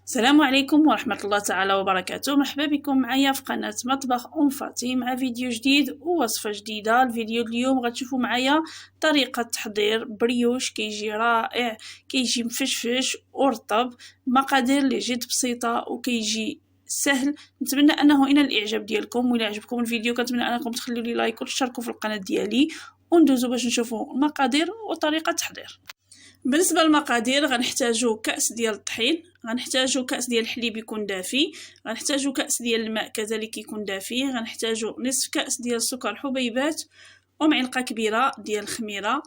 السلام عليكم ورحمة الله تعالى وبركاته. مرحبا بكم معايا في قناة مطبخ فاتي مع فيديو جديد ووصفة جديدة. الفيديو اليوم غتشوفوا معايا طريقة تحضير بريوش كيجي رائع، كيجي مفشفش ورطب، مقادير اللي جد بسيطة وكيجي سهل. نتمنى انه ينال الاعجاب ديالكم، وإلا عجبكم الفيديو كنتمنى انكم تخليوا لي لايك وتشتركوا في القناة ديالي، وندوزو باش نشوفوا المقادير وطريقة التحضير. بالنسبه للمقادير غنحتاجو كاس ديال الطحين، غنحتاجو كاس ديال الحليب يكون دافي، غنحتاجو كاس ديال الماء كذلك يكون دافي، غنحتاجو نصف كاس ديال السكر حبيبات، ومعلقه كبيره ديال الخميره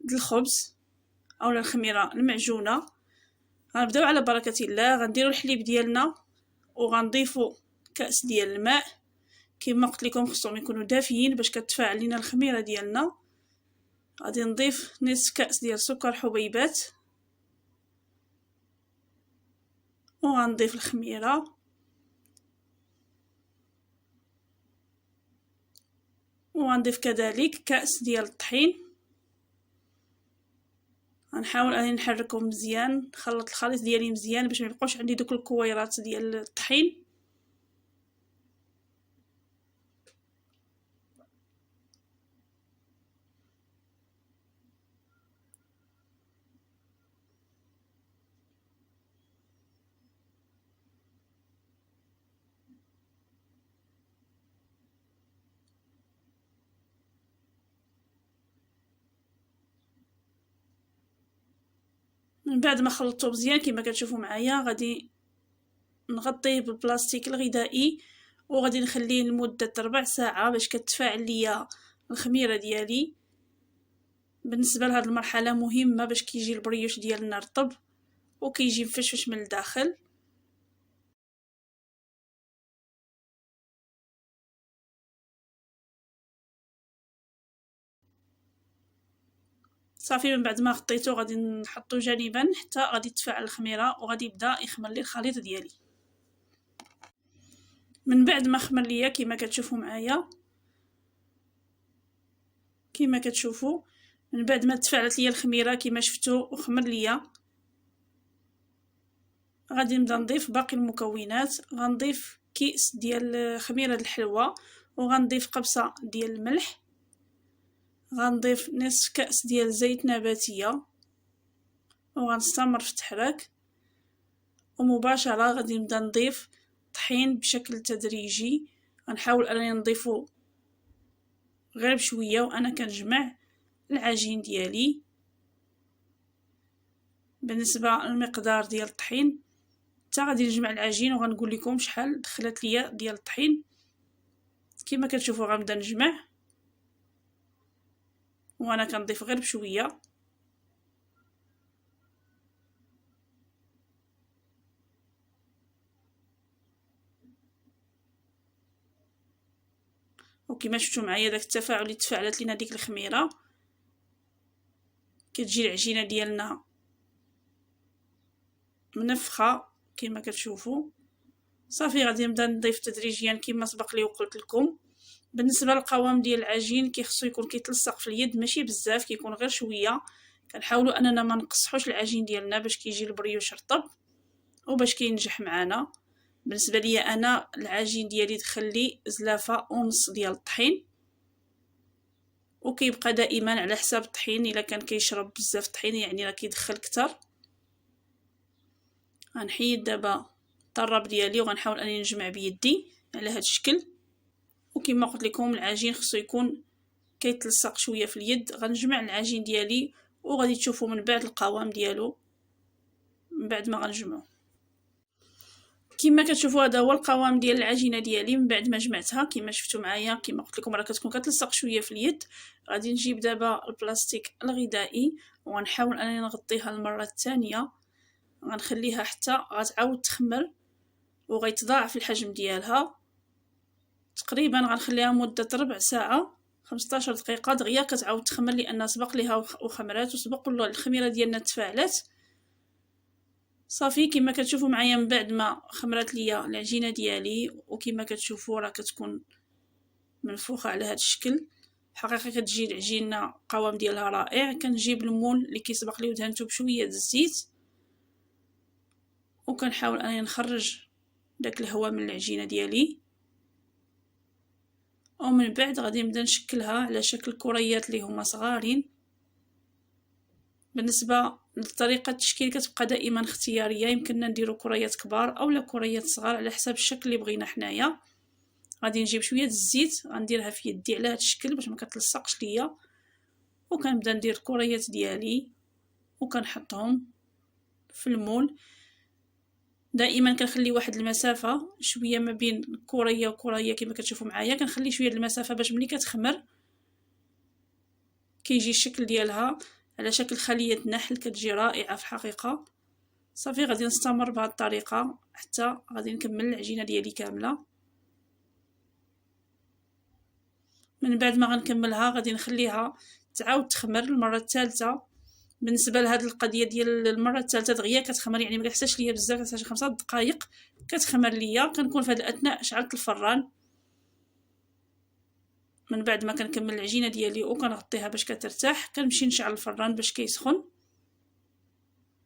ديال الخبز اولا الخميره المعجونه. غنبداو على بركه الله. غنديروا الحليب ديالنا وغنضيفوا كاس ديال الماء، كما قلت لكم خصهم يكونوا دافيين باش كتفاعل لينا الخميره ديالنا. غادي نضيف نصف كاس ديال سكر حبيبات، وغنضيف الخميره، وغنضيف كذلك كاس ديال الطحين. غنحاول اني نحركهم مزيان، نخلط الخليط ديالي مزيان باش ما يبقاوش عندي دوك الكويرات ديال الطحين. من بعد ما خلطته مزيان كما كتشوفوا معايا غادي نغطيه بالبلاستيك الغذائي، وغادي نخليه لمده 4 ساعات باش كتفاعل ليا الخميره ديالي. بالنسبه لهاد المرحله مهمه باش كيجي البريوش ديالنا رطب وكيجي مفشفش من الداخل. صافي من بعد ما غطيته غادي نحطو جانبا حتى غادي تفاعل الخميره وغادي يبدا يخمر لي الخليط ديالي. من بعد ما خمر ليا كما كتشوفوا معايا، كما كتشوفوا من بعد ما تفاعلت ليا الخميره كما شفتوا وخمر ليا، غادي نبدا نضيف باقي المكونات. غنضيف كيس ديال خميره الحلوى، وغنضيف قبصه ديال الملح، غنضيف نصف كاس ديال زيت نباتيه، وغنستمر في التحراك. ومباشره غادي نبدا نضيف طحين بشكل تدريجي. غنحاول انني نضيفو غير بشويه وانا كنجمع العجين ديالي. بالنسبه للمقدار ديال الطحين حتى غادي نجمع العجين وغنقول لكم شحال دخلت ليا ديال الطحين. كما كتشوفوا غنبدا نجمع وانا كنضيف غير بشويه. وكما شفتوا معايا داك التفاعل اللي تفاعلت لينا ديك الخميره، كتجي العجينه ديالنا منفخه كما كتشوفوا. صافي غادي نبدا نضيف تدريجيا كما سبق لي وقلت لكم. بالنسبه للقوام ديال العجين كيخصو يكون كيتلصق في اليد، ماشي بزاف، كيكون غير شويه. كنحاولوا اننا ما نقصحوش العجين ديالنا باش كيجي البريوش رطب وباش كينجح معنا. بالنسبه لي انا العجين ديالي دخل لي زلافه ونص ديال الطحين، وكيبقى دائما على حساب الطحين. الا كان كيشرب بزاف الطحين يعني راه كيدخل كتر. غنحيد دابا الطراب ديالي وغنحاول اني نجمع بيدي على هذا الشكل. وكما قلت لكم العجين خصو يكون كيتلصق شويه في اليد. غنجمع العجين ديالي وغادي تشوفوا من بعد القوام ديالو من بعد ما غنجمعو. كما كتشوفوا هذا هو القوام ديال العجينه ديالي من بعد ما جمعتها. كما شفتوا معايا كما قلت لكم راه كتكون كتلصق شويه في اليد. غادي نجيب دابا البلاستيك الغذائي وغنحاول انني نغطيها المره الثانيه. غنخليها حتى غتعاود تخمر وغيتضاعف الحجم ديالها. تقريبا غنخليها مده ربع ساعه 15 دقيقه دغيا كتعاود تخمر، لان سبق ليها وخمرات وسبق الخميره ديالنا تفاعلت. صافي كما كتشوفوا معايا من بعد ما خمرت ليا العجينه ديالي وكما كتشوفوا راه كتكون منفوخه على هذا الشكل. حقيقه كتجي العجينه القوام ديالها رائع. كنجيب المول اللي كيسبق لي ودهنته بشويه د الزيت وكنحاول انني نخرج داك الهواء من العجينه ديالي، ومن بعد غادي نبدا نشكلها على شكل كريات اللي هما صغارين. بالنسبه لطريقه التشكيل كتبقى دائما اختياريه، يمكننا نديرو كريات كبار اولا كريات صغار على حسب الشكل اللي بغينا حنايا. غادي نجيب شويه الزيت غنديرها في يدي على هذا الشكل باش ما كتلصقش ليا، وكنبدا ندير الكريات ديالي وكنحطهم في المول. دائما كنخلي واحد المسافه شويه ما بين كريه وكريه كما كتشوفوا معايا، كنخلي شويه المسافه باش ملي كتخمر كيجي الشكل ديالها على شكل خليه نحل، كتجي رائعه في الحقيقه. صافي غادي نستمر بهذه الطريقه حتى غادي نكمل العجينه ديالي كامله. من بعد ما غنكملها غادي نخليها تعاود تخمر المره الثالثه. بالنسبه لهاد القضيه ديال المره الثالثه دغيا كتخمر، يعني ما كتحتاجش ليا بزاف، كتحتاج 5 دقائق كتخمر ليا. كنكون في هاد الاثناء شعلت الفران. من بعد ما كنكمل العجينه ديالي وكنغطيها باش كترتاح، كنمشي نشعل الفران باش كيسخن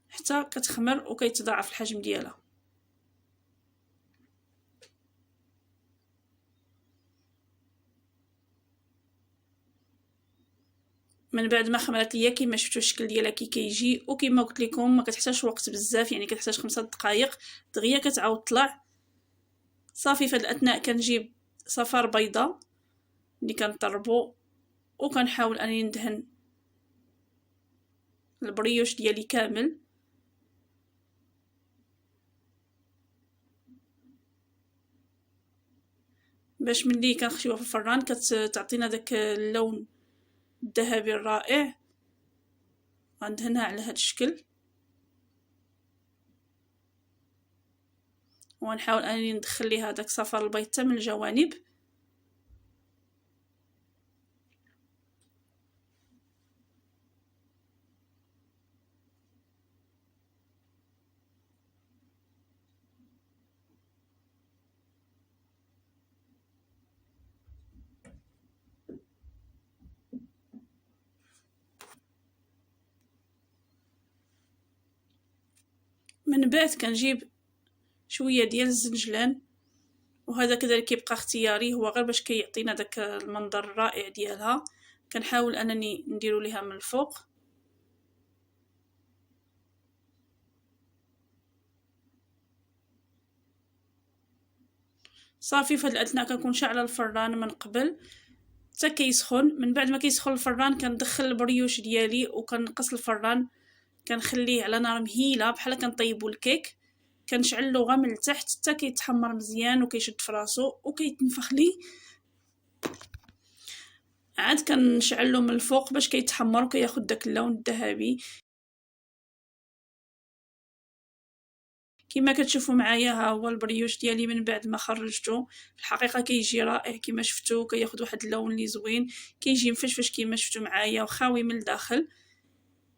حتى كتخمر وكيتضاعف الحجم ديالها. من بعد ما خمرت ليا كما شفتوا الشكل ديالها كيجي، وكما قلت لكم ما كتحتاجش وقت بزاف، يعني كتحتاج 5 دقائق دغيا كتعاود طلع. صافي في هاد الاثناء كنجيب صفار بيضه اللي كنطربو وكنحاول اني ندهن البريوش ديالي كامل باش ملي كنخشيوها في الفران كتعطينا داك اللون الذهبي الرائع. غندهنها على هذا الشكل ونحاول انني ندخل ليها داك صفار البيض حتى من الجوانب. من بعد كنجيب شويه ديال الزنجلان، وهذا كذلك كيبقى اختياري، هو غير باش كيعطينا داك المنظر الرائع ديالها. كنحاول انني نديرو ليها من الفوق. صافي في هاد الاثناء كنكون شاعله الفران من قبل حتى كيسخن. من بعد ما كيسخن الفران كندخل البريوش ديالي وكنقص الفران، كنخليه على نار مهيله بحال كنطيبوا الكيك. كنشعلو غير من التحت حتى كيتحمر مزيان وكيشد فراسو وكيتنفخ لي، عاد كنشعلو من الفوق باش كيتحمر وكياخد داك اللون الذهبي. كما كتشوفوا معايا ها هو البريوش ديالي من بعد ما خرجته. في الحقيقه كيجي رائع كما شفتوا، كياخد واحد اللون اللي زوين، كيجي مفشفش كما شفتوا معايا وخاوي من الداخل.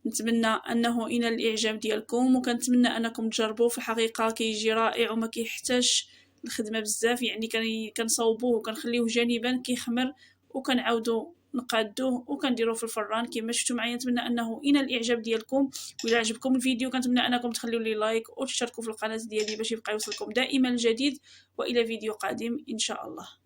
نتمنى انه ينال الاعجاب ديالكم وكنتمنى انكم تجربوه. في الحقيقه كيجي رائع وما كيحتاج الخدمه بزاف، يعني كنصوبوه وكنخليوه جانبا كيخمر وكنعاودو نقادوه وكنديروه في الفران كما شفتوا معايا. نتمنى انه ينال الاعجاب ديالكم، واذا عجبكم الفيديو كنتمنى انكم تخليو لي لايك وتشتركوا في القناه ديالي باش يبقى يوصلكم دائما الجديد، والى فيديو قادم ان شاء الله.